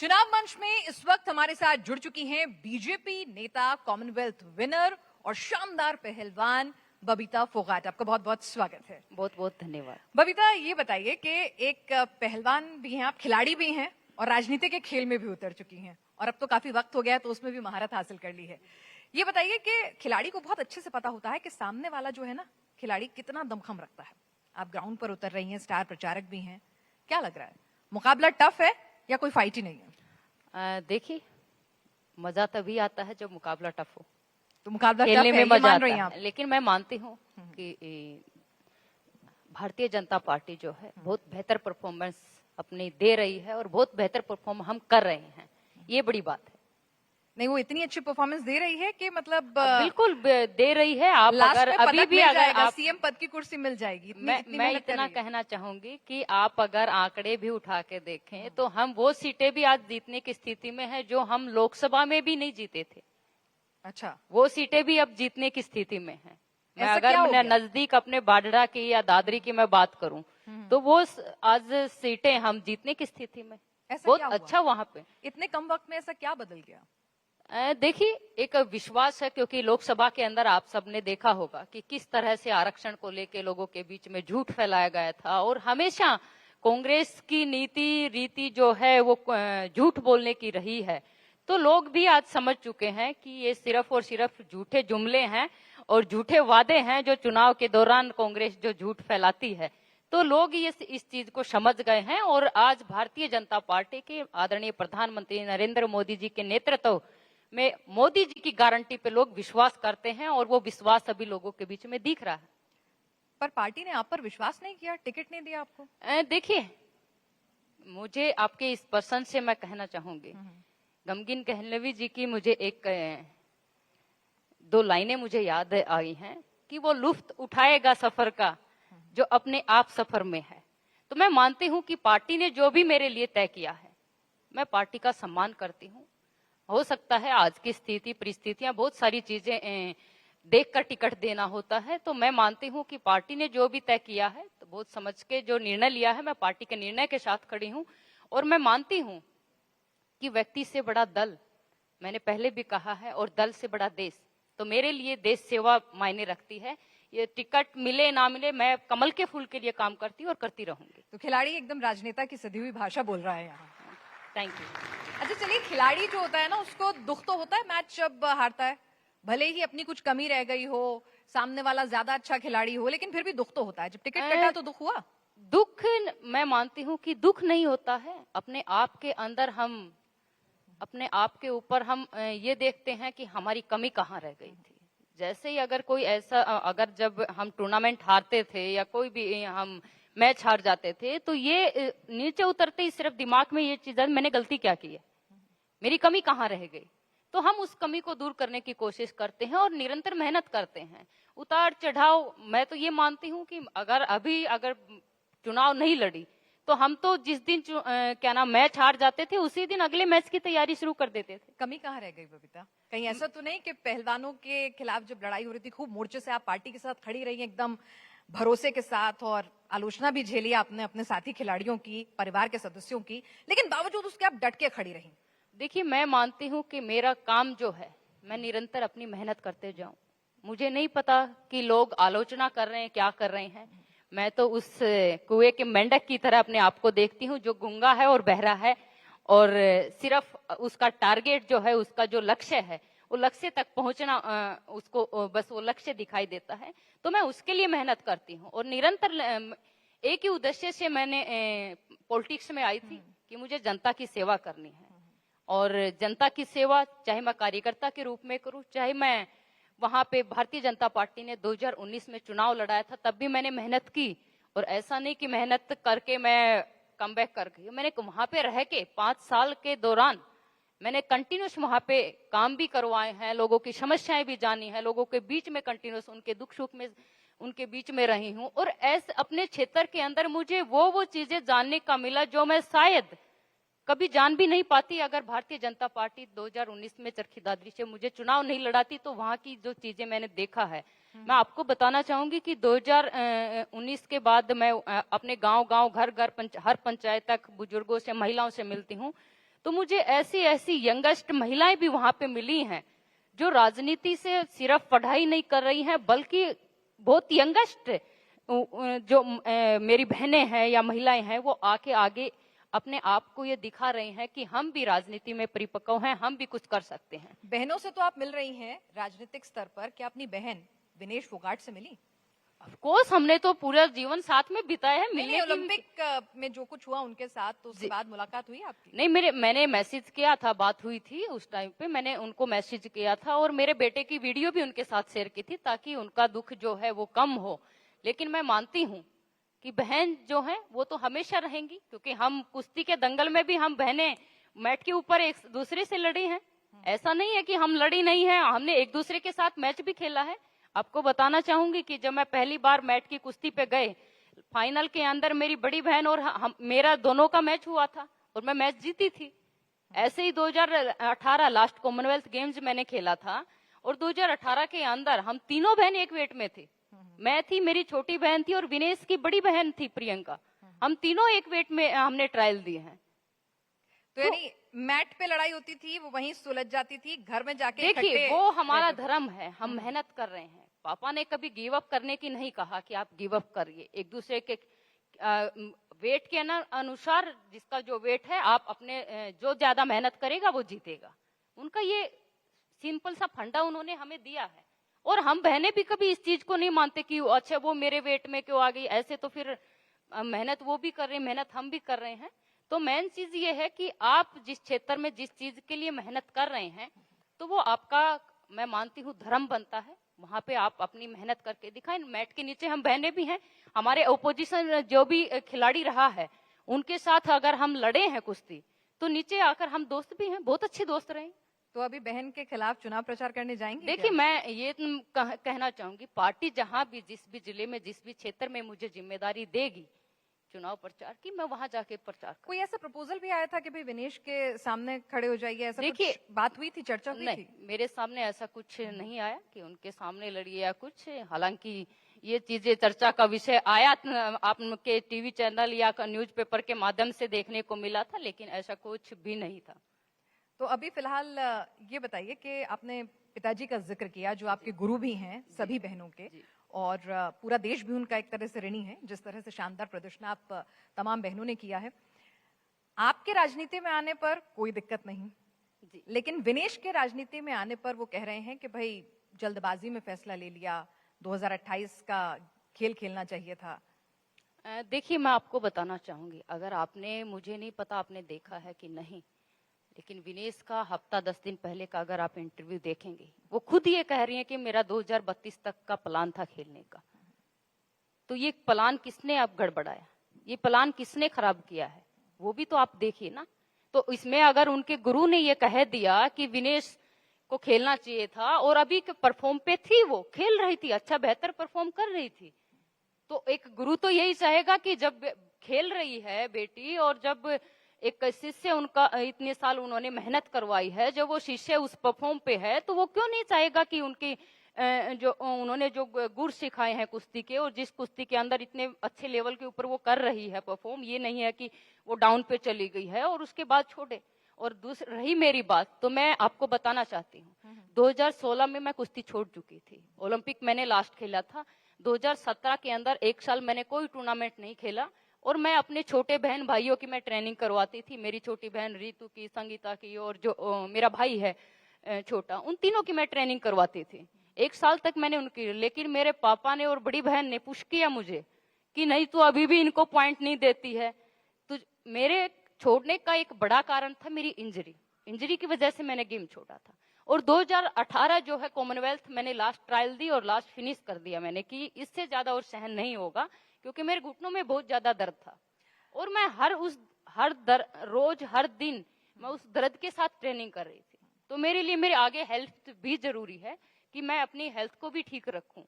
चुनाव मंच में इस वक्त हमारे साथ जुड़ चुकी हैं बीजेपी नेता, कॉमनवेल्थ विनर और शानदार पहलवान बबीता फोगाट। आपका बहुत बहुत स्वागत है। बहुत बहुत धन्यवाद। बबीता, ये बताइए कि एक पहलवान भी हैं आप, खिलाड़ी भी हैं और राजनीति के खेल में भी उतर चुकी हैं और अब तो काफी वक्त हो गया तो उसमें भी महारत हासिल कर ली है। ये बताइए कि खिलाड़ी को बहुत अच्छे से पता होता है कि सामने वाला जो है ना खिलाड़ी कितना दमखम रखता है। आप ग्राउंड पर उतर रही हैं, स्टार प्रचारक भी हैं, क्या लग रहा है, मुकाबला टफ है या कोई फाइट ही नहीं है? देखिए, मजा तभी आता है जब मुकाबला टफ हो, तो मुकाबला खेलने टफ में है, मजा मान रही आता हैं आप? है। लेकिन मैं मानती हूँ कि भारतीय जनता पार्टी जो है बहुत बेहतर परफॉर्मेंस अपनी दे रही है और बहुत बेहतर परफॉर्म हम कर रहे हैं, ये बड़ी बात है। नहीं, वो इतनी अच्छी परफॉर्मेंस दे रही है कि मतलब बिल्कुल दे रही है। आप अगर अभी भी अगर आप सीएम पद की कुर्सी मिल जाएगी। मैं इतना कहना चाहूंगी कि आप अगर आंकड़े भी उठा के देखें तो हम वो सीटें भी आज जीतने की स्थिति में है जो हम लोकसभा में भी नहीं जीते थे। अच्छा, वो सीटें भी अब जीतने की स्थिति में है। मैं ऐसा अगर क्या हो मैं गया? नजदीक अपने बाडरा की या दादरी की मैं बात करूं तो वो आज सीटें हम जीतने की स्थिति में। ऐसा बहुत क्या हुआ? अच्छा वहां पे इतने कम वक्त में ऐसा क्या बदल गया? देखिए, एक विश्वास है क्योंकि लोकसभा के अंदर आप सबने देखा होगा कि किस तरह से आरक्षण को लेके लोगों के बीच में झूठ फैलाया गया था और हमेशा कांग्रेस की नीति रीति जो है वो झूठ बोलने की रही है। तो लोग भी आज समझ चुके हैं कि ये सिर्फ और सिर्फ झूठे जुमले हैं और झूठे वादे हैं जो चुनाव के दौरान कांग्रेस जो झूठ फैलाती है। तो लोग ये इस चीज को समझ गए हैं और आज भारतीय जनता पार्टी के आदरणीय प्रधानमंत्री नरेंद्र मोदी जी के नेतृत्व में मोदी जी की गारंटी पे लोग विश्वास करते हैं और वो विश्वास अभी लोगों के बीच में दिख रहा है। पर पार्टी ने आप पर विश्वास नहीं किया, टिकट नहीं दिया आपको? देखिए, मुझे आपके इस पर्सन से मैं कहना चाहूंगी, गमगीन कहलवी जी की मुझे एक दो लाइनें मुझे याद आई हैं कि वो लुफ्त उठाएगा सफर का जो अपने आप सफर में है। तो मैं मानती हूं कि पार्टी ने जो भी मेरे लिए तय किया है मैं पार्टी का सम्मान करती हूँ। हो सकता है आज की स्थिति परिस्थितियां बहुत सारी चीजें देखकर टिकट देना होता है, तो मैं मानती हूं कि पार्टी ने जो भी तय किया है तो बहुत समझ के जो निर्णय लिया है मैं पार्टी के निर्णय के साथ खड़ी हूं। और मैं मानती हूं कि व्यक्ति से बड़ा दल, मैंने पहले भी कहा है, और दल से बड़ा देश। तो मेरे लिए देश सेवा मायने रखती है। ये टिकट मिले ना मिले मैं कमल के फूल के लिए काम करती हूँ और करती रहूंगी। तो खिलाड़ी एकदम राजनेता की सधी हुई भाषा बोल रहा है यहाँ। Thank you. अच्छा चलिए, खिलाड़ी जो होता है ना उसको दुख तो होता है मैच जब हारता है, भले ही अपनी कुछ कमी रह गई हो, सामने वाला ज्यादा अच्छा खिलाड़ी हो, लेकिन फिर भी दुख तो होता है। जब टिकट कटा तो दुख हुआ? दुख मैं मानती हूँ कि दुख नहीं होता है। अपने आप के अंदर हम अपने आप के ऊपर हम ये देखते हैं कि हमारी कमी कहाँ रह गई थी। जैसे ही अगर कोई ऐसा अगर जब हम टूर्नामेंट हारते थे या कोई भी हम मैच हार जाते थे तो ये नीचे उतरते ही सिर्फ दिमाग में ये चीज मैंने गलती क्या की है, मेरी कमी कहाँ रह गई। तो हम उस कमी को दूर करने की कोशिश करते हैं और निरंतर मेहनत करते हैं। उतार चढ़ाव, मैं तो ये मानती हूँ कि अगर चुनाव नहीं लड़ी तो हम तो जिस दिन क्या नाम मैच हार जाते थे उसी दिन अगले मैच की तैयारी शुरू कर देते थे। कमी कहाँ रह गई बबीता? कहीं ऐसा तो नहीं कि पहलवानों के खिलाफ जब लड़ाई हो रही थी खूब मोर्चे से आप पार्टी के साथ खड़ी रही एकदम भरोसे के साथ, और आलोचना भी झेली आपने अपने साथी खिलाड़ियों की, परिवार के सदस्यों की, लेकिन बावजूद उसके आप डट के खड़ी रही? देखिए, मैं मानती हूँ कि मेरा काम जो है मैं निरंतर अपनी मेहनत करते जाऊं। मुझे नहीं पता कि लोग आलोचना कर रहे हैं, क्या कर रहे हैं। मैं तो उस कुएं के मेंढक की तरह अपने आप को देखती हूँ जो गूंगा है और बहरा है और सिर्फ उसका टारगेट जो है, उसका जो लक्ष्य है, वो लक्ष्य तक पहुंचना उसको बस वो लक्ष्य दिखाई देता है। तो मैं उसके लिए मेहनत करती हूँ और निरंतर एक ही उद्देश्य से मैंने पॉलिटिक्स में आई थी कि मुझे जनता की सेवा करनी है। और जनता की सेवा चाहे मैं कार्यकर्ता के रूप में करूं, चाहे मैं वहां पे भारतीय जनता पार्टी ने 2019 में चुनाव लड़ाया था तब भी मैंने मेहनत की। और ऐसा नहीं कि मेहनत करके मैं कमबैक कर गई, मैंने वहां पे रह के 5 साल के दौरान मैंने कंटिन्यूस वहां पे काम भी करवाए हैं, लोगों की समस्याएं भी जानी है, लोगों के बीच में कंटिन्यूस उनके दुख सुख में उनके बीच में रही हूँ। और ऐसे अपने क्षेत्र के अंदर मुझे वो चीजें जानने का मिला जो मैं शायद कभी जान भी नहीं पाती अगर भारतीय जनता पार्टी 2019 में चरखी दादरी से मुझे चुनाव नहीं लड़ाती। तो वहां की जो चीजें मैंने देखा है, मैं आपको बताना चाहूंगी कि 2019 के बाद मैं अपने गांव घर हर पंचायत तक बुजुर्गों से, महिलाओं से मिलती हूँ। तो मुझे ऐसी ऐसी यंगेस्ट महिलाएं भी वहां पे मिली हैं जो राजनीति से सिर्फ पढ़ाई नहीं कर रही हैं, बल्कि बहुत यंगेस्ट जो मेरी बहनें हैं या महिलाएं हैं, वो आके आगे अपने आप को ये दिखा रहे हैं कि हम भी राजनीति में परिपक्व हैं, हम भी कुछ कर सकते हैं। बहनों से तो आप मिल रही हैं राजनीतिक स्तर पर, क्या अपनी बहन विनेश फोगाट से मिली? ऑफ कोर्स, हमने तो पूरा जीवन साथ में बिताया है। नहीं, ओलंपिक में जो कुछ हुआ उनके साथ, तो उसके बाद मुलाकात हुई आपकी? नहीं, मैंने मैसेज किया था, बात हुई थी उस टाइम पे, मैंने उनको मैसेज किया था और मेरे बेटे की वीडियो भी उनके साथ शेयर की थी ताकि उनका दुख जो है वो कम हो। लेकिन मैं मानती हूँ कि बहन जो है वो तो हमेशा रहेंगी, क्योंकि हम कुश्ती के दंगल में भी हम बहनें मैट के ऊपर एक दूसरे से लड़ी हैं। ऐसा नहीं है कि हम लड़ी नहीं है, हमने एक दूसरे के साथ मैच भी खेला है। आपको बताना चाहूंगी कि जब मैं पहली बार मैट की कुश्ती पे गए, फाइनल के अंदर मेरी बड़ी बहन और मेरा दोनों का मैच हुआ था और मैं मैच जीती थी। ऐसे ही 2018 लास्ट कॉमनवेल्थ गेम्स मैंने खेला था और 2018 के अंदर हम तीनों बहन एक वेट में थे। मैं थी, मेरी छोटी बहन थी और विनेश की बड़ी बहन थी प्रियंका। हम तीनों एक वेट में हमने ट्रायल दिए हैं। तो यानी मैट पे लड़ाई होती थी, वो वहीं सुलझ जाती थी, घर में जाके देखिए वो हमारा धर्म है, हम मेहनत कर रहे हैं। पापा ने कभी गिव अप करने की नहीं कहा कि आप गिव अप करिए। एक दूसरे के वेट के अनुसार, जिसका जो वेट है, आप अपने जो ज्यादा मेहनत करेगा वो जीतेगा। उनका ये सिंपल सा फंडा उन्होंने हमें दिया है। और हम बहनें भी कभी इस चीज को नहीं मानते कि अच्छा वो मेरे वेट में क्यों आ गई, ऐसे तो फिर मेहनत वो भी कर रहे हैं, मेहनत हम भी कर रहे हैं। तो मेन चीज ये है कि आप जिस क्षेत्र में जिस चीज के लिए मेहनत कर रहे हैं, तो वो आपका, मैं मानती हूँ, धर्म बनता है। वहां पे आप अपनी मेहनत करके दिखाएं। मैट के नीचे हम बहनें भी हैं, हमारे ओपोजिशन जो भी खिलाड़ी रहा है उनके साथ अगर हम लड़े हैं कुश्ती, तो नीचे आकर हम दोस्त भी हैं, बहुत अच्छे दोस्त रहे। तो अभी बहन के खिलाफ चुनाव प्रचार करने जाएंगे? देखिए मैं ये कहना चाहूंगी, पार्टी जहां भी, जिस भी जिले में, जिस भी क्षेत्र में मुझे जिम्मेदारी देगी चुनाव प्रचार की, मैं वहां जाके प्रचार करूं। कोई ऐसा प्रपोजल भी आया था कि भाई विनेश के सामने खड़े हो जाइए, ऐसा देखिए, कुछ बात हुई थी, चर्चा हुई नहीं, थी? मेरे सामने ऐसा कुछ नहीं आया कि उनके सामने लड़िए या कुछ। हालांकि ये चीजें चर्चा का विषय आया, आपके टीवी चैनल या न्यूज़पेपर के माध्यम से देखने को मिला था, लेकिन ऐसा कुछ भी नहीं था। तो अभी फिलहाल ये बताइए कि आपने पिताजी का जिक्र किया, जो आपके गुरु भी हैं सभी बहनों के, और पूरा देश भी उनका एक तरह से ऋणी है, जिस तरह से शानदार प्रदर्शन आप तमाम बहनों ने किया है। आपके राजनीति में आने पर कोई दिक्कत नहीं जी। लेकिन विनेश के राजनीति में आने पर वो कह रहे हैं कि भाई जल्दबाजी में फैसला ले लिया, 2028 का खेल खेलना चाहिए था। देखिए मैं आपको बताना चाहूंगी, अगर आपने, मुझे नहीं पता आपने देखा है कि नहीं, लेकिन विनेश का हफ्ता 10 दिन पहले का अगर आप इंटरव्यू देखेंगे, वो खुद ये कह रही हैं कि मेरा 2032 तक का प्लान था खेलने का। तो ये प्लान किसने अब गड़बड़ाया, ये प्लान किसने खराब किया है, वो भी तो आप देखिए ना। तो इसमें अगर उनके गुरु ने ये कह दिया कि विनेश को खेलना चाहिए था, और अभी के परफॉर्म पे थी, वो खेल रही थी, अच्छा बेहतर परफॉर्म कर रही थी, तो एक गुरु तो यही चाहेगा कि जब खेल रही है बेटी, और जब एक शिष्य उनका इतने साल उन्होंने मेहनत करवाई है, जब वो शिष्य उस परफॉर्म पे है, तो वो क्यों नहीं चाहेगा कि उनकी जो उन्होंने जो गुर सिखाए हैं कुश्ती के, और जिस कुश्ती के अंदर इतने अच्छे लेवल के ऊपर वो कर रही है परफॉर्म, ये नहीं है कि वो डाउन पे चली गई है और उसके बाद छोड़े। और दूसरी रही मेरी बात, तो मैं आपको बताना चाहती हूँ, 2016 में मैं कुश्ती छोड़ चुकी थी। ओलंपिक मैंने लास्ट खेला था। 2017 के अंदर एक साल मैंने कोई टूर्नामेंट नहीं खेला, और मैं अपने छोटे बहन भाइयों की मैं ट्रेनिंग करवाती थी। मेरी छोटी बहन रीतू की, संगीता की, और जो मेरा भाई है छोटा, उन तीनों की मैं ट्रेनिंग करवाती थी। एक साल तक मैंने उनकी, लेकिन मेरे पापा ने और बड़ी बहन ने पुश किया मुझे कि नहीं, तू अभी भी इनको पॉइंट नहीं देती है। तो मेरे छोड़ने का एक बड़ा कारण था मेरी इंजरी की वजह से मैंने गेम छोड़ा था। और 2018 जो है कॉमनवेल्थ, मैंने लास्ट ट्रायल दी और लास्ट फिनिश कर दिया मैंने, कि इससे ज्यादा और सहन नहीं होगा, क्योंकि मेरे घुटनों में बहुत ज्यादा दर्द था। और मैं रोज हर दिन मैं उस दर्द के साथ ट्रेनिंग कर रही थी। तो मेरे लिए मेरे आगे हेल्थ भी जरूरी है कि मैं अपनी हेल्थ को भी ठीक रखूं।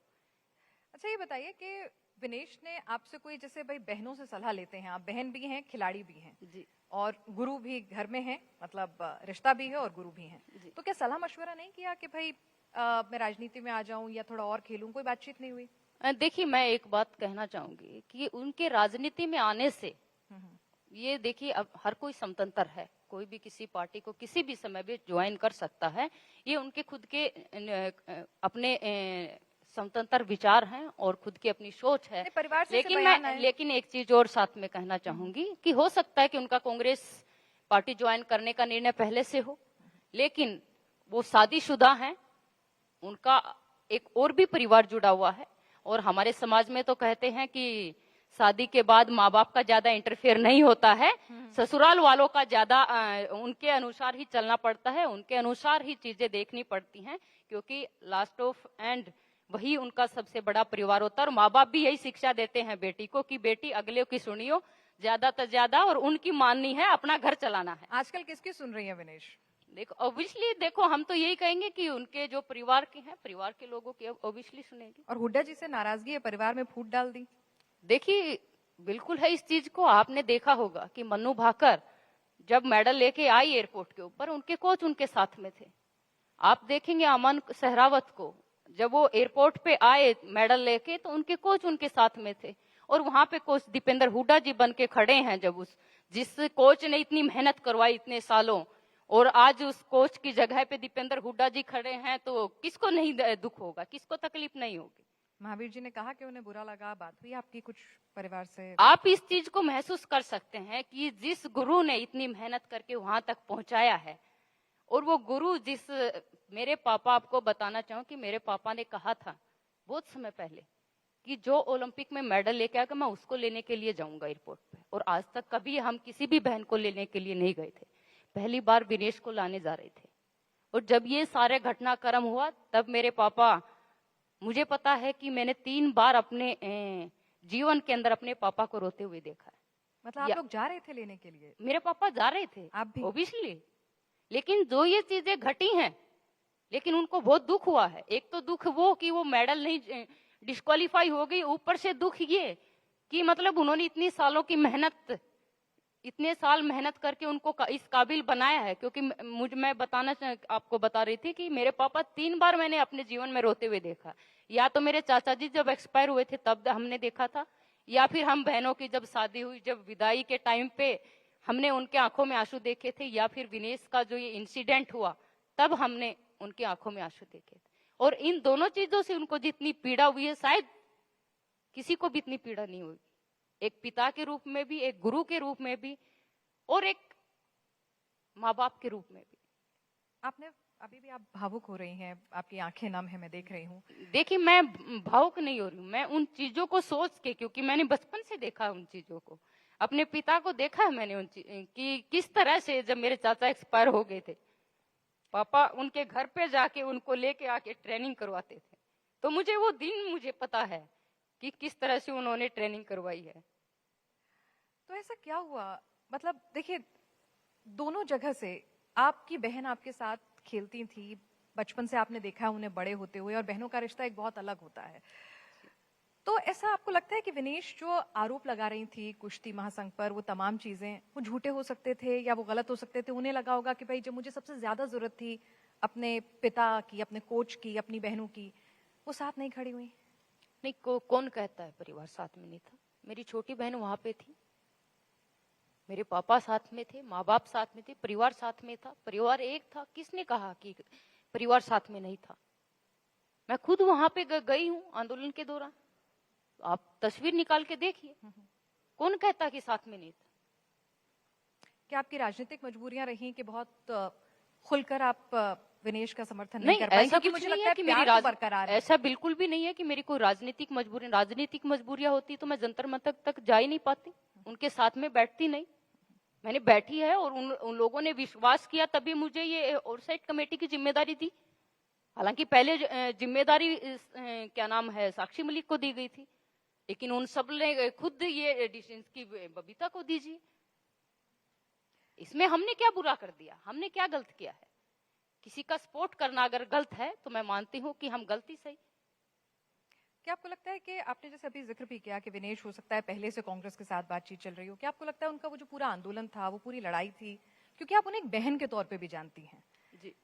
अच्छा ये बताइए कि विनेश ने आपसे कोई, जैसे भाई बहनों से सलाह लेते हैं आप, बहन भी हैं, खिलाड़ी भी हैं जी, और गुरु भी घर में है, मतलब रिश्ता भी है और गुरु भी हैं, तो क्या सलाह मशवरा नहीं किया कि भाई मैं राजनीति में आ जाऊं या थोड़ा और खेलूं? कोई बातचीत नहीं हुई? देखिए मैं एक बात कहना चाहूंगी कि उनके राजनीति में आने से, ये देखिए अब हर कोई स्वतंत्र है, कोई भी किसी पार्टी को किसी भी समय भी ज्वाइन कर सकता है। ये उनके खुद के अपने स्वतंत्र विचार हैं और खुद की अपनी सोच है। नहीं, परिवार से लेकिन बयान मैं आए। लेकिन एक चीज और साथ में कहना चाहूंगी कि हो सकता है कि उनका कांग्रेस पार्टी ज्वाइन करने का निर्णय पहले से हो, लेकिन वो शादीशुदा हैं, उनका एक और भी परिवार जुड़ा हुआ है। और हमारे समाज में तो कहते हैं कि शादी के बाद माँ बाप का ज्यादा इंटरफेयर नहीं होता है, ससुराल वालों का ज्यादा उनके अनुसार ही चलना पड़ता है, उनके अनुसार ही चीजें देखनी पड़ती हैं, क्योंकि लास्ट ऑफ एंड वही उनका सबसे बड़ा परिवार होता है। और माँ बाप भी यही शिक्षा देते हैं बेटी को कि बेटी अगले की सुनियो ज्यादा से ज्यादा, और उनकी माननी है, अपना घर चलाना है। आजकल किसकी सुन रही है विनेश? देखो ऑब्वियसली, देखो हम तो यही कहेंगे कि उनके जो परिवार के हैं, परिवार के लोगों की ऑब्वियसली सुनेगी। और हुड्डा जी से नाराजगी है, परिवार में फूट डाल दी। देखिए बिल्कुल है इस चीज को, आपने देखा होगा कि मन्नू भाकर जब मेडल लेके आई एयरपोर्ट के ऊपर, उनके कोच उनके साथ में थे। आप देखेंगे अमन सहरावत को, जब वो एयरपोर्ट पे आए मेडल लेके, तो उनके कोच उनके साथ में थे। और वहां पे कोच दीपेंद्र हुड्डा जी बन के खड़े हैं, जब जिस कोच ने इतनी मेहनत करवाई इतने सालों, और आज उस कोच की जगह पे दीपेंद्र हुड्डा जी खड़े हैं, तो किसको नहीं दुख होगा, किसको तकलीफ नहीं होगी। महावीर जी ने कहा कि उन्हें बुरा लगा, बात हुई आपकी कुछ परिवार से? आप इस चीज को महसूस कर सकते हैं कि जिस गुरु ने इतनी मेहनत करके वहां तक पहुंचाया है, और वो गुरु जिस मेरे पापा, आपको बताना चाहूं कि मेरे पापा ने कहा था बहुत समय पहले कि जो ओलंपिक में मेडल लेके आएगा मैं उसको लेने के लिए जाऊंगा एयरपोर्ट पे। और आज तक कभी हम किसी भी बहन को लेने के लिए नहीं गए थे, पहली बार विनेश को लाने जा रहे थे। और जब ये सारे घटनाक्रम हुआ, तब मेरे पापा, मुझे पता है कि मैंने 3 बार अपने जीवन के अंदर अपने पापा को रोते हुए देखा है। मतलब आप लोग जा रहे थे लेने के लिए? मेरे पापा जा रहे थे, आप भी? ऑब्वियसली। लेकिन जो ये चीजें घटी हैं, लेकिन उनको बहुत दुख हुआ है। एक तो दुख वो कि वो मेडल नहीं, डिस्क्वालीफाई हो गई, ऊपर से दुख ये कि मतलब उन्होंने इतनी सालों की मेहनत, इतने साल मेहनत करके उनको इस काबिल बनाया है। क्योंकि मैं आपको बता रही थी कि मेरे पापा 3 बार मैंने अपने जीवन में रोते हुए देखा। या तो मेरे चाचा जी जब एक्सपायर हुए थे तब हमने देखा था, या फिर हम बहनों की जब शादी हुई, जब विदाई के टाइम पे हमने उनके आंखों में आंसू देखे थे, या फिर विनेश का जो ये इंसिडेंट हुआ तब हमने उनकी आंखों में आंसू देखे थे। और इन दोनों चीजों से उनको जितनी पीड़ा हुई है, शायद किसी को भी इतनी पीड़ा नहीं हुई, एक पिता के रूप में भी, एक गुरु के रूप में भी, और एक माँ बाप के रूप में भी। आपने अभी भी आप भावुक हो रही हैं, आपकी आंखें नम है, मैं देख रही हूँ। देखिए मैं भावुक नहीं हो रही हूँ, मैं उन चीजों को सोच के, क्योंकि मैंने बचपन से देखा उन चीजों को, अपने पिता को देखा है मैंने कि किस तरह से जब मेरे चाचा एक्सपायर हो गए थे, पापा उनके घर पे जाके उनको लेके आके ट्रेनिंग करवाते थे। तो मुझे वो दिन मुझे पता है कि किस तरह से उन्होंने ट्रेनिंग करवाई है। तो ऐसा क्या हुआ? मतलब देखिए, दोनों जगह से आपकी बहन आपके साथ खेलती थी, बचपन से आपने देखा है उन्हें बड़े होते हुए, और बहनों का रिश्ता एक बहुत अलग होता है। तो ऐसा आपको लगता है कि विनेश जो आरोप लगा रही थी कुश्ती महासंघ पर, वो तमाम चीजें वो झूठे हो सकते थे या वो गलत हो सकते थे? उन्हें लगा होगा कि भाई जब मुझे सबसे ज्यादा जरूरत थी अपने पिता की, अपने कोच की, अपनी बहनों की, वो साथ नहीं खड़ी हुई? नहीं, कौन कहता है परिवार साथ में नहीं था? मेरी छोटी बहन वहां पे थी, मेरे पापा साथ में थे, माँ बाप साथ में थे, परिवार साथ में था, परिवार एक था। किसने कहा कि परिवार साथ में नहीं था? मैं खुद वहां पे गई हूँ आंदोलन के दौरान, आप तस्वीर निकाल के देखिए, कौन कहता कि साथ में नहीं था? क्या आपकी राजनीतिक मजबूरियां रही कि बहुत खुलकर आप विनेश का समर्थन नहीं कर पाई? ऐसा क्योंकि कुछ मुझे नहीं लगता है कि प्यार मेरी तो बरकरार है। ऐसा बिल्कुल भी नहीं है कि मेरी कोई राजनीतिक मजबूरियां होती तो मैं जंतर मंतर तक जा ही नहीं पाती, उनके साथ में बैठती नहीं। मैंने बैठी है, और उन लोगों ने विश्वास किया, तभी मुझे ये ओवरसाइट कमेटी की जिम्मेदारी दी। हालांकि पहले जिम्मेदारी क्या नाम है, साक्षी मलिक को दी गई थी, लेकिन उन सब ने खुद ये डिसीजन की बबीता को दीजिए। इसमें हमने क्या बुरा कर दिया, हमने क्या गलत किया है? किसी का सपोर्ट करना अगर गलत है तो मैं मानती हूँ कि हम गलती सही। क्या आपको लगता है कि आपने जैसे अभी जिक्र भी किया कि विनेश हो सकता है पहले से कांग्रेस के साथ बातचीत चल रही हो, क्या आपको लगता है उनका वो जो पूरा आंदोलन था, वो पूरी लड़ाई थी, क्योंकि आप उन्हें एक बहन के तौर पे भी जानती हैं जी,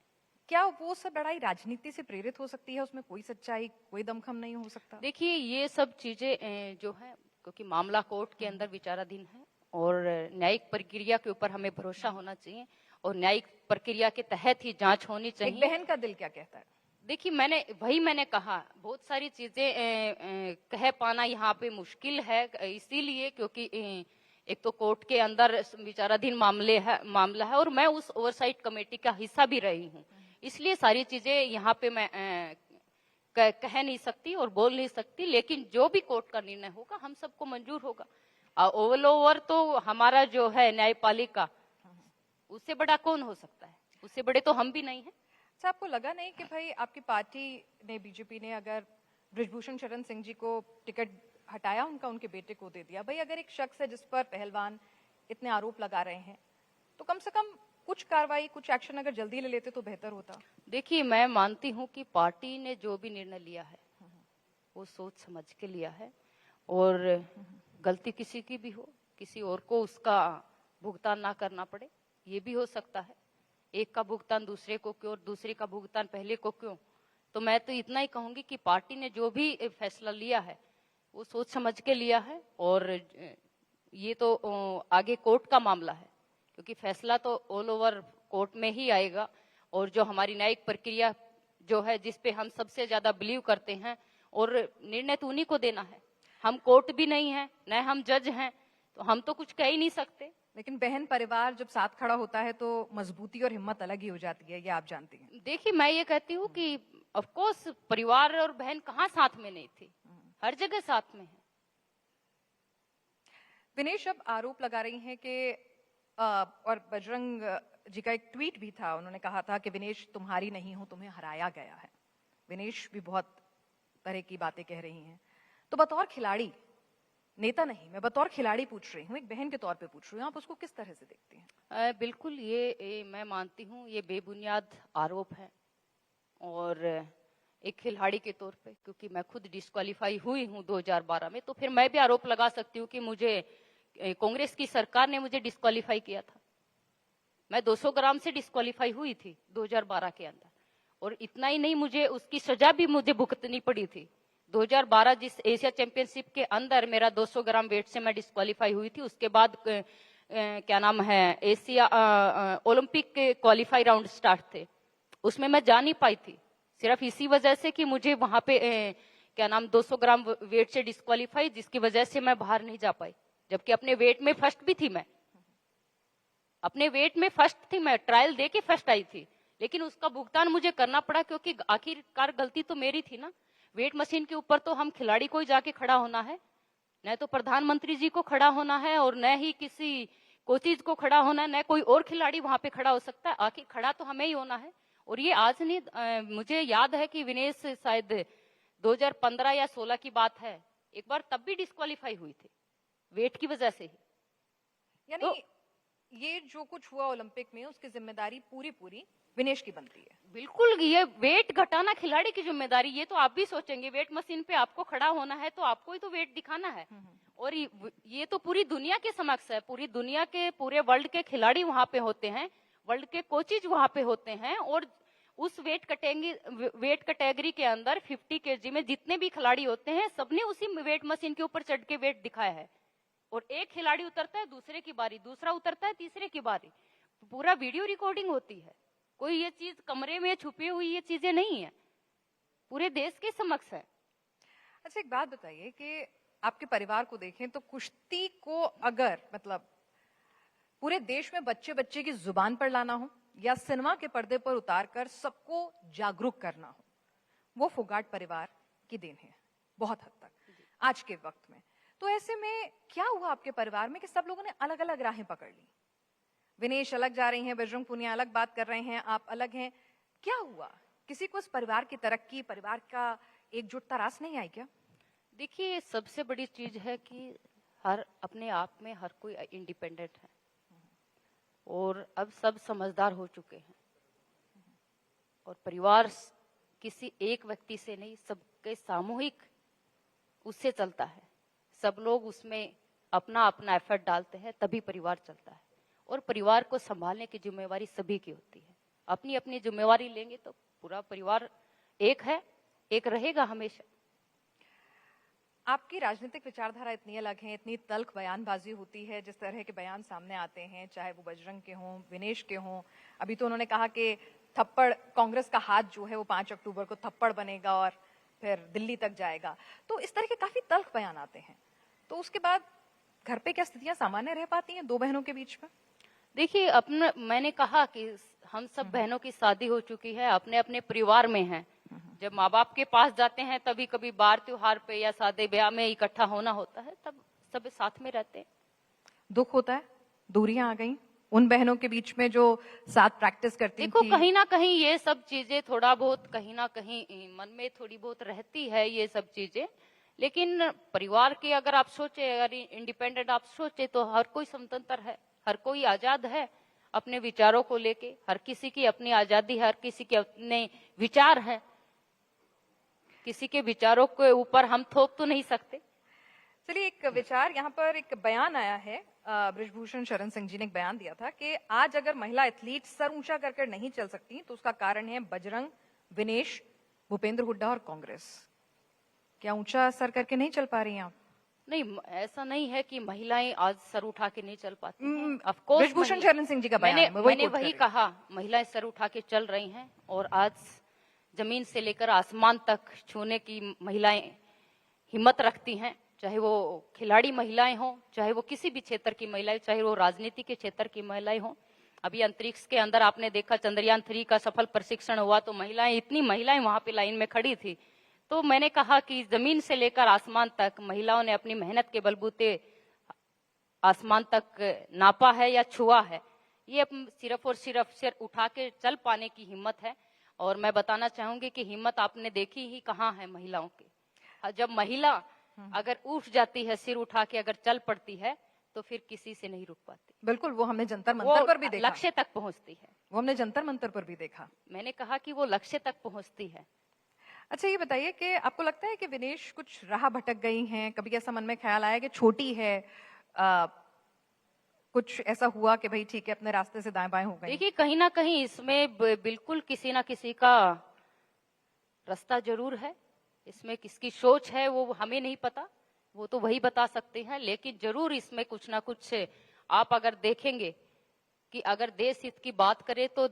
क्या वो सब लड़ाई राजनीति से प्रेरित हो सकती है? उसमें कोई सच्चाई, कोई दमखम नहीं हो सकता? देखिए ये सब चीजें जो है, क्योंकि मामला कोर्ट के अंदर विचाराधीन है, और न्यायिक प्रक्रिया के ऊपर हमें भरोसा होना चाहिए और न्यायिक प्रक्रिया के तहत ही जांच होनी एक चाहिए। बहन का दिल क्या कहता है? देखिए, मैंने कहा बहुत सारी चीजें कह पाना यहाँ पे मुश्किल है, इसीलिए क्योंकि एक तो कोर्ट के अंदर विचाराधीन मामला है और मैं उस ओवरसाइट कमेटी का हिस्सा भी रही हूँ, इसलिए सारी चीजें यहाँ पे मैं कह नहीं सकती और बोल नहीं सकती। लेकिन जो भी कोर्ट का निर्णय होगा हम सबको मंजूर होगा। ऑल ओवर तो हमारा जो है न्यायपालिका, उससे बड़ा कौन हो सकता है, उससे बड़े तो हम भी नहीं है। अच्छा, आपको लगा नहीं कि भाई आपकी पार्टी ने, बीजेपी ने अगर बृजभूषण शरण सिंह जी को टिकट हटाया, उनके बेटे को दे दिया, भाई अगर एक शख्स है जिस पर पहलवान इतने आरोप लगा रहे हैं, तो कम से कम कुछ कार्रवाई, कुछ एक्शन अगर जल्दी ले लेते तो बेहतर होता। देखिए, मैं मानती हूँ कि पार्टी ने जो भी निर्णय लिया है वो सोच समझ के लिया है और गलती किसी की भी हो, किसी और को उसका भुगतान ना करना पड़े, ये भी हो सकता है। एक का भुगतान दूसरे को क्यों और दूसरे का भुगतान पहले को क्यों। तो मैं तो इतना ही कहूंगी कि पार्टी ने जो भी फैसला लिया है वो सोच समझ के लिया है और ये तो आगे कोर्ट का मामला है, क्योंकि फैसला तो ऑल ओवर कोर्ट में ही आएगा। और जो हमारी न्यायिक प्रक्रिया जो है, जिसपे हम सबसे ज्यादा बिलीव करते हैं, और निर्णय तो उन्हीं को देना है। हम कोर्ट भी नहीं है, न हम जज हैं, तो हम तो कुछ कह ही नहीं सकते। लेकिन बहन परिवार जब साथ खड़ा होता है तो मजबूती और हिम्मत अलग ही हो जाती है, ये आप जानती हैं। देखिए, मैं ये कहती हूँ कि ऑफ कोर्स परिवार और बहन कहाँ साथ में नहीं थी, हर जगह साथ में है। विनेश अब आरोप लगा रही हैं कि और बजरंग जी का एक ट्वीट भी था, उन्होंने कहा था कि विनेश तुम्हारी नहीं हूं, तुम्हें हराया गया है। विनेश भी बहुत तरह की बातें कह रही हैं। तो बतौर खिलाड़ी, नेता नहीं, मैं बतौर खिलाड़ी पूछ रही हूँ, एक बहन के तौर पे पूछ रही हूँ, आप उसको किस तरह से देखती हैं? बिल्कुल, ये मैं मानती हूँ ये बेबुनियाद आरोप है। और एक खिलाड़ी के तौर पे, क्योंकि मैं खुद डिस्क्वालीफाई हुई हूँ 2012 में, तो फिर मैं भी आरोप लगा सकती हूँ कि मुझे कांग्रेस की सरकार ने मुझे डिस्क्वालीफाई किया था। मैं 200 ग्राम से डिस्क्वालीफाई हुई थी 2012 के अंदर, और इतना ही नहीं, मुझे उसकी सजा भी मुझे भुगतनी पड़ी थी। 2012 जिस एशिया चैंपियनशिप के अंदर मेरा 200 ग्राम वेट से मैं डिस्क्वालीफाई हुई थी, उसके बाद क्या नाम है, एशिया ओलंपिक के क्वालिफाई राउंड स्टार्ट थे, उसमें मैं जा नहीं पाई थी, सिर्फ इसी वजह से कि मुझे वहां पे क्या नाम 200 ग्राम वेट से डिस्क्वालीफाई, जिसकी वजह से मैं बाहर नहीं जा पाई। जबकि अपने वेट में फर्स्ट भी थी, मैं अपने वेट में फर्स्ट थी, मैं ट्रायल दे के फर्स्ट आई थी, लेकिन उसका भुगतान मुझे करना पड़ा, क्योंकि आखिरकार गलती तो मेरी थी ना। वेट मशीन के ऊपर तो हम खिलाड़ी को ही जाके खड़ा होना है, न तो प्रधानमंत्री जी को खड़ा होना है और न ही किसी कोचिज को खड़ा होना है, न कोई और खिलाड़ी वहां पे खड़ा हो सकता है। आखिर खड़ा तो हमें ही होना है। और ये आज नहीं, मुझे याद है कि विनेश शायद 2015 या 16 की बात है, एक बार तब भी डिस्क्वालीफाई हुई थी वेट की वजह से ही। यानी तो, ये जो कुछ हुआ ओलंपिक में, उसकी जिम्मेदारी पूरी विनेश की बनती है। बिल्कुल, ये वेट घटाना खिलाड़ी की जिम्मेदारी। ये तो आप भी सोचेंगे, वेट मशीन पे आपको खड़ा होना है तो आपको ही तो वेट दिखाना है। और ये तो पूरी दुनिया के समक्ष है, पूरी दुनिया के, पूरे वर्ल्ड के खिलाड़ी वहां पे होते हैं, वर्ल्ड के कोचेज वहां पे होते हैं, और उस वेट कैटेगरी के अंदर 50 kg में जितने भी खिलाड़ी होते हैं, सबने उसी वेट मशीन के ऊपर चढ़ के वेट दिखाया है। और एक खिलाड़ी उतरता है, दूसरे की बारी, दूसरा उतरता है, तीसरे की बारी, पूरा वीडियो रिकॉर्डिंग होती है। कोई ये चीज कमरे में छुपी हुई ये चीजें नहीं है, पूरे देश के समक्ष है। अच्छा, एक बात बताइए कि आपके परिवार को देखें तो कुश्ती को अगर मतलब पूरे देश में बच्चे बच्चे की जुबान पर लाना हो या सिनेमा के पर्दे पर उतारकर सबको जागरूक करना हो, वो फोगाट परिवार की देन है बहुत हद तक आज के वक्त में। तो ऐसे में क्या हुआ आपके परिवार में कि सब लोगों ने अलग अलग राहें पकड़ ली? विनेश अलग जा रही हैं, बजरंग पुनिया अलग बात कर रहे हैं, आप अलग हैं, क्या हुआ? किसी को इस परिवार की तरक्की, परिवार का एकजुटता रास नहीं आई क्या? देखिए, सबसे बड़ी चीज है कि हर अपने आप में हर कोई इंडिपेंडेंट है, और अब सब समझदार हो चुके हैं, और परिवार किसी एक व्यक्ति से नहीं, सबके सामूहिक उससे चलता है। सब लोग उसमें अपना अपना एफर्ट डालते हैं, तभी परिवार चलता है। और परिवार को संभालने की जिम्मेवारी सभी की होती है। अपनी अपनी जिम्मेवारी लेंगे तो पूरा परिवार एक है, एक रहेगा हमेशा। आपकी राजनीतिक विचारधारा इतनी अलग है, इतनी तल्ख बयानबाजी होती है, जिस तरह के बयान सामने आते हैं, चाहे वो बजरंग के हों, विनेश के हों। अभी तो उन्होंने कहा कि थप्पड़, कांग्रेस का हाथ जो है वो 5 अक्टूबर को थप्पड़ बनेगा और फिर दिल्ली तक जाएगा। तो इस तरह के काफी तल्ख बयान आते हैं। तो उसके बाद घर पे क्या स्थितियां सामान्य रह पाती हैं दो बहनों के बीच में? देखिए, अपने मैंने कहा कि हम सब बहनों की शादी हो चुकी है, अपने अपने परिवार में हैं। जब माँ बाप के पास जाते हैं तभी कभी बार त्योहार पे या शादी ब्याह में इकट्ठा होना होता है, तब सब साथ में रहते हैं। दुख होता है, दूरियां आ गई उन बहनों के बीच में जो साथ प्रैक्टिस करती देखो, थी। कहीं ना कहीं ये सब चीजें थोड़ा बहुत कहीं ना कहीं मन में थोड़ी बहुत रहती है ये सब चीजें। लेकिन परिवार की अगर आप सोचे, अगर इंडिपेंडेंट आप सोचे, तो हर कोई स्वतंत्र है, हर कोई आजाद है अपने विचारों को लेके। हर किसी की अपनी आजादी है, हर किसी के अपने विचार है। किसी के विचारों के ऊपर हम थोप तो नहीं सकते। चलिए, एक विचार यहाँ पर, एक बयान आया है, बृजभूषण शरण सिंह जी ने एक बयान दिया था कि आज अगर महिला एथलीट सर ऊंचा करके नहीं चल सकती तो उसका कारण है बजरंग, विनेश, भूपेंद्र हुड्डा और कांग्रेस। क्या ऊंचा सर करके नहीं चल पा रही हैं आप? नहीं, ऐसा नहीं है कि महिलाएं आज सर उठा के नहीं चल पाती हैं। हम्म, ऑफ कोर्स बृजभूषण शरण सिंह जी का बयान है, मैं मैंने quote कर वही रही हूँ। कहा, महिलाएं सर उठा के चल रही हैं और आज जमीन से लेकर आसमान तक छूने की महिलाएं हिम्मत रखती हैं। चाहे वो खिलाड़ी महिलाएं हों, चाहे वो किसी भी क्षेत्र की महिलाएं, चाहे वो राजनीति के क्षेत्र की महिलाएं हों। अभी अंतरिक्ष के अंदर आपने देखा, चंद्रयान 3 का सफल प्रशिक्षण हुआ तो इतनी महिलाएं वहां पे लाइन में खड़ी थी। तो मैंने कहा कि जमीन से लेकर आसमान तक महिलाओं ने अपनी मेहनत के बलबूते आसमान तक नापा है या छुआ है। ये सिर्फ और सिर्फ सिर उठा के चल पाने की हिम्मत है। और मैं बताना चाहूंगी कि हिम्मत आपने देखी ही कहाँ है महिलाओं की। जब महिला अगर उठ जाती है, सिर उठा के अगर चल पड़ती है, तो फिर किसी से नहीं रुक पाती। बिल्कुल, वो हमने जंतर मंतर पर भी देखा, लक्ष्य तक पहुंचती है। वो हमने जंतर मंतर पर भी देखा। मैंने कहा कि वो लक्ष्य तक पहुंचती है। अच्छा, ये बताइए कि आपको लगता है कि विनेश कुछ राह भटक गई हैं? कभी ऐसा मन में ख्याल आया कि छोटी है, कुछ ऐसा हुआ कि भाई ठीक है अपने रास्ते से दाएं बाएं हो गई? देखिए, कहीं ना कहीं इसमें बिल्कुल किसी ना किसी का रास्ता जरूर है। इसमें किसकी सोच है वो हमें नहीं पता, वो तो वही बता सकते हैं। लेकिन जरूर इसमें कुछ ना कुछ आप अगर देखेंगे कि अगर देश हित की बात करें, तो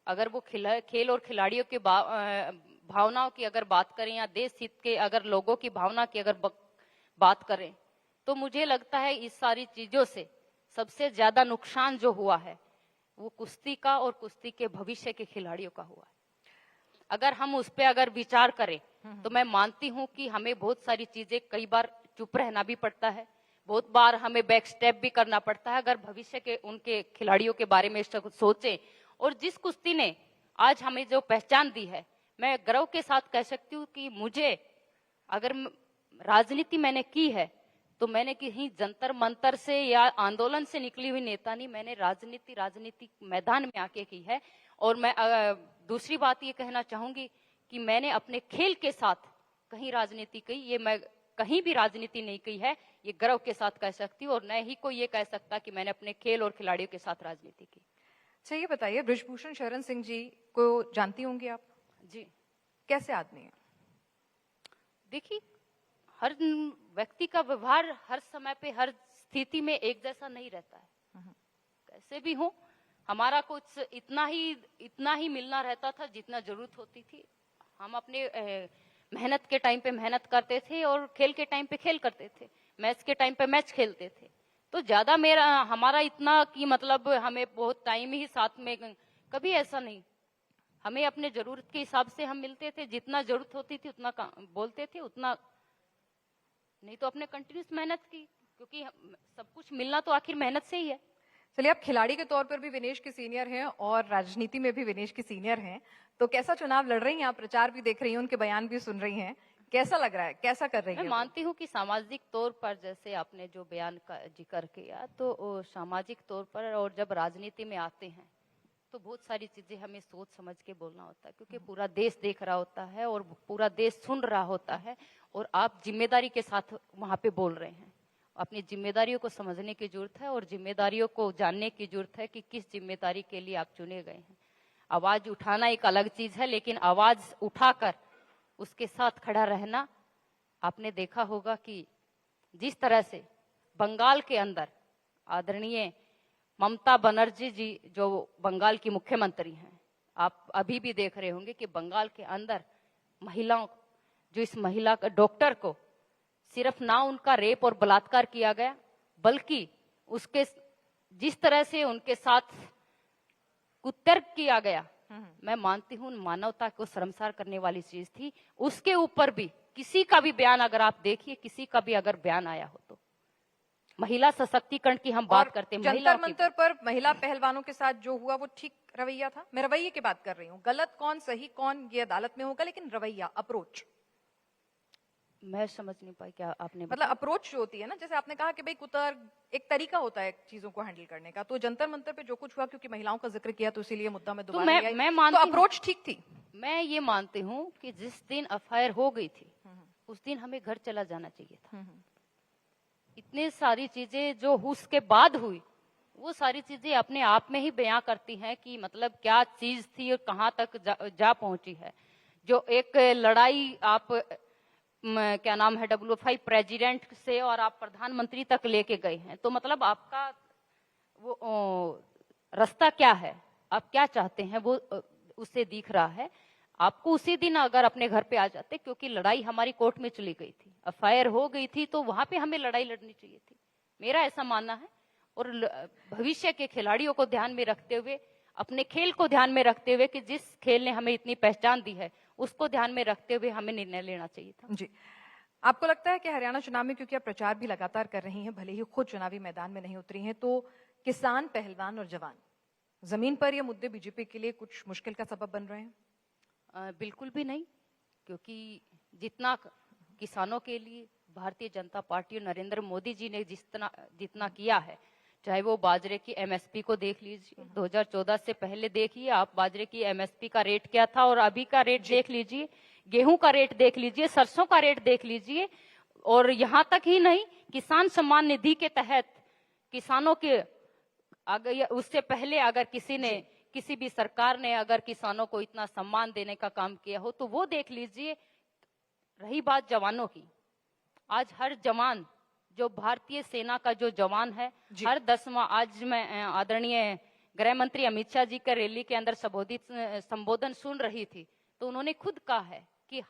अगर वो खेल और खिलाड़ियों के भावनाओं की अगर बात करें, या देश हित के अगर लोगों की भावना की अगर बात करें, तो मुझे लगता है इस सारी चीजों से सबसे ज्यादा नुकसान जो हुआ है वो कुश्ती का और कुश्ती के भविष्य के खिलाड़ियों का हुआ है। अगर हम उस पर अगर विचार करें तो मैं मानती हूं कि हमें बहुत सारी चीजें, कई बार चुप रहना भी पड़ता है, बहुत बार हमें बैक स्टेप भी करना पड़ता है, अगर भविष्य के उनके खिलाड़ियों के बारे में सोचें। और जिस कुश्ती ने आज हमें जो पहचान दी है, मैं गर्व के साथ कह सकती हूँ कि मुझे अगर राजनीति मैंने की है तो मैंने कहीं जंतर मंतर से या आंदोलन से निकली हुई नेता नहीं, मैंने राजनीति मैदान में आके की है। और मैं दूसरी बात ये कहना चाहूंगी कि मैंने अपने खेल के साथ कहीं राजनीति की, ये मैं कहीं भी राजनीति नहीं की है, ये गर्व के साथ कह सकती हूँ। और न ही कोई ये कह सकता कि मैंने अपने खेल और खिलाड़ियों के साथ राजनीति की। अच्छा, ये बताइए, बृजभूषण शरण सिंह जी को जानती होंगी आप? जी। कैसे आदमी है? देखिए, हर व्यक्ति का व्यवहार हर समय पे हर स्थिति में एक जैसा नहीं रहता है। कैसे भी हो, हमारा कुछ इतना ही मिलना रहता था जितना जरूरत होती थी। हम अपने मेहनत के टाइम पे मेहनत करते थे और खेल के टाइम पे खेल करते थे, मैच के टाइम पे मैच खेलते थे। तो ज्यादा हमारा इतना कि मतलब हमें बहुत टाइम ही साथ में, कभी ऐसा नहीं। हमें अपने जरूरत के हिसाब से हम मिलते थे, जितना जरूरत होती थी उतना बोलते थे, उतना नहीं तो अपने कंटिन्यूस मेहनत की, क्योंकि सब कुछ मिलना तो आखिर मेहनत से ही है। चलिए, आप खिलाड़ी के तौर पर भी विनेश की सीनियर हैं और राजनीति में भी विनेश की सीनियर हैं, तो कैसा चुनाव लड़ रही हैं आप? प्रचार भी देख रही हैं, उनके बयान भी सुन रही हैं, कैसा लग रहा है, कैसा कर रही है? मैं मानती हूँ कि सामाजिक तौर पर, जैसे आपने जो बयान का जिक्र किया, तो सामाजिक तौर पर और जब राजनीति में आते हैं तो बहुत सारी चीजें हमें सोच समझ के बोलना होता है, क्योंकि पूरा देश देख रहा होता है और पूरा देश सुन रहा होता है, और आप जिम्मेदारी के साथ वहां पे बोल रहे हैं। अपनी जिम्मेदारियों को समझने की जरूरत है और जिम्मेदारियों को जानने की जरूरत है कि किस जिम्मेदारी के लिए आप चुने गए हैं। आवाज उठाना एक अलग चीज है, लेकिन आवाज उठाकर उसके साथ खड़ा रहना आपने देखा होगा कि जिस तरह से बंगाल के अंदर आदरणीय ममता बनर्जी जी जो बंगाल की मुख्यमंत्री हैं, आप अभी भी देख रहे होंगे कि बंगाल के अंदर महिलाओं, जो इस महिला का डॉक्टर को सिर्फ ना उनका रेप और बलात्कार किया गया, बल्कि उसके जिस तरह से उनके साथ कुतर्क किया गया, मैं मानती हूँ मानवता को शर्मसार करने वाली चीज थी। उसके ऊपर भी किसी का भी बयान अगर आप देखिए, किसी का भी अगर बयान आया हो तो महिला सशक्तिकरण की हम बात करते हैं, जंतर मंतर पर महिला पहलवानों के साथ जो हुआ वो ठीक रवैया था? मैं रवैये की बात कर रही हूँ, गलत कौन सही कौन ये अदालत में होगा, लेकिन रवैया, अप्रोच, मैं समझ नहीं पाई क्या आपने मतलब अप्रोच जो होती है ना, जैसे आपने कहा कि भाई कुतर्क एक तरीका होता है चीजों को हैंडल करने का, तो जंतर मंतर पे जो कुछ हुआ, क्योंकि महिलाओं का जिक्र किया तो इसीलिए मुद्दा में दोबारा मैं तो मानती हूँ, अप्रोच ठीक थी। मैं ये मानती हूँ कि जिस दिन एफआईआर हो गई थी उस दिन हमें घर चला जाना चाहिए था। इतनी सारी चीजें जो उसके बाद हुई, वो सारी चीजें अपने आप में ही बयां करती हैं कि मतलब क्या चीज थी और कहाँ तक जा पहुंची है। जो एक लड़ाई आप क्या नाम है WFI प्रेसिडेंट से और आप प्रधानमंत्री तक लेके गए हैं, तो मतलब आपका वो रास्ता क्या है, आप क्या चाहते हैं, वो उससे दिख रहा है। आपको उसी दिन अगर अपने घर पे आ जाते, क्योंकि लड़ाई हमारी कोर्ट में चली गई थी, एफआईआर हो गई थी, तो वहां पे हमें लड़ाई लड़नी चाहिए थी, मेरा ऐसा मानना है। और भविष्य के खिलाड़ियों को ध्यान में रखते हुए, अपने खेल को ध्यान में रखते हुए कि जिस खेल ने हमें इतनी पहचान दी है, उसको ध्यान में रखते हुए हमें निर्णय लेना चाहिए था। जी, आपको लगता है कि हरियाणा चुनाव में, क्योंकि आप प्रचार भी लगातार कर रही हैं, भले ही खुद चुनावी मैदान में नहीं उतरी हैं, तो किसान, पहलवान और जवान जमीन पर ये मुद्दे बीजेपी के लिए कुछ मुश्किल का सबब बन रहे हैं? बिल्कुल भी नहीं, क्योंकि जितना किसानों के लिए भारतीय जनता पार्टी और नरेंद्र मोदी जी ने जितना किया है, चाहे वो बाजरे की एमएसपी को देख लीजिए, 2014 से पहले देखिए आप बाजरे की एमएसपी का रेट क्या था और अभी का रेट देख लीजिए, गेहूं का रेट देख लीजिए, सरसों का रेट देख लीजिए। और यहाँ तक ही नहीं, किसान सम्मान निधि के तहत किसानों के अगर उससे पहले अगर किसी भी सरकार ने अगर किसानों को इतना सम्मान देने का काम किया हो तो वो देख लीजिए। रही बात जवानों की, आज हर जवान, जो भारतीय सेना का जो जवान है, हर 10वां, आज मैं आदरणीय गृह मंत्री अमित शाह जी का रैली के अंदर संबोधन सुन रही थी, तो उन्होंने खुद कहा है कि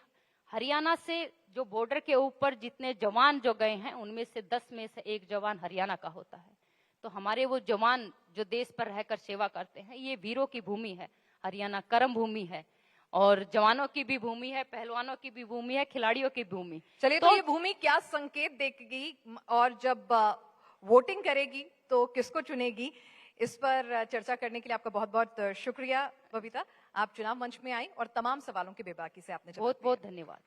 हरियाणा से जो बॉर्डर के ऊपर जितने जवान जो गए हैं, उनमें से 10 में से 1 जवान हरियाणा का होता है। तो हमारे वो जवान जो देश पर रहकर सेवा करते हैं, ये वीरों की भूमि है, हरियाणा कर्म भूमि है, और जवानों की भी भूमि है, पहलवानों की भी भूमि है, खिलाड़ियों की भूमि। चलिए, तो ये भूमि क्या संकेत देगी और जब वोटिंग करेगी तो किसको चुनेगी, इस पर चर्चा करने के लिए आपका बहुत बहुत शुक्रिया बबीता। आप चुनाव मंच में आई और तमाम सवालों के बेबाकी से आपने बहुत बहुत धन्यवाद,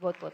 बहुत बहुत।